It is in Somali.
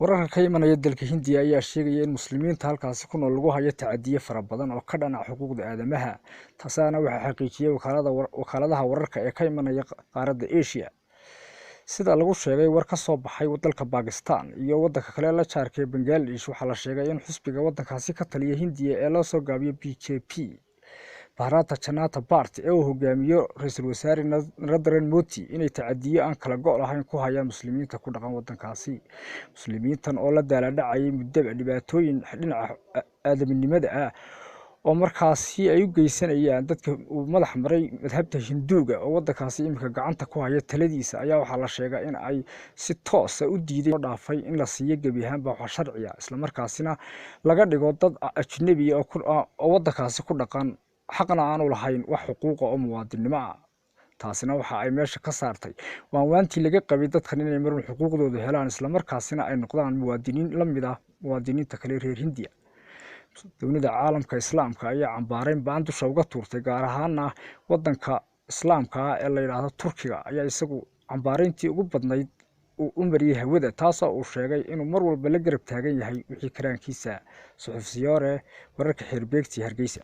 wararka ka imanaya dalka Hindiya ayaa sheegaya in muslimiinta halkaasi ku nool lagu hayo tacadiye fara badan oo ka dhanaca xuquuqda aadamaha taasina waxa xaqiijiyay wakaaladaha wararka ee ka imanaya qaaradda Asia sida lagu sheegay war ka soo baxay dalka Pakistan iyo wadanka kale la jaarkay Bangladesh waxa la sheegay in xisbiga wadankaasi ka taliya Hindiya ee loo soo gaabiyo BJP Bharatiya Janata Party ee uu hogaamiyo ra'iisul wasaare Narendra Modi inay tacadiye aan kala go' lahayn ku hayaan muslimiinta ku dhaqan wadankaasi muslimiintan oo la daaladhacay muddo dhibaatooyin dhinaca aadaminimada ah oo markaasi ay u geysanayaan dadka uu madax maray madhabta Hinduuga oo wadankaasi imika gacanta ku haya taladiisa ayaa waxa la sheegay in ay si toos ah u diiday dhaafay in la siiyo gabi ahaan baa sharciga isla markaasina laga dhigo dad ajnabi ah oo wadankaasi ku dhaqan xaqna aanu lahayn wax xuquuq oo muwaadinimo ah taasina waxa ay meesha ka saartay waantii laga qabay dadkan inay marun xuquuqdooda helaan isla markaasina ay noqdaan muwaadiniin la mid ah muwaadiniinta kale reer Hindiya dowladda caalamka islaamka ayaa cambaareen baan dusha uga tuurtay gaar ahaan wadanka islaamka ee la yiraahdo Turkiga ayaa isagu cambaareyntii ugu badnayd u mariyay hawada taasoo uu sheegay inuu mar walba la garab taagan yahay wixii karaankiisa suxufiyoore wararka xirbeegti Hargeysa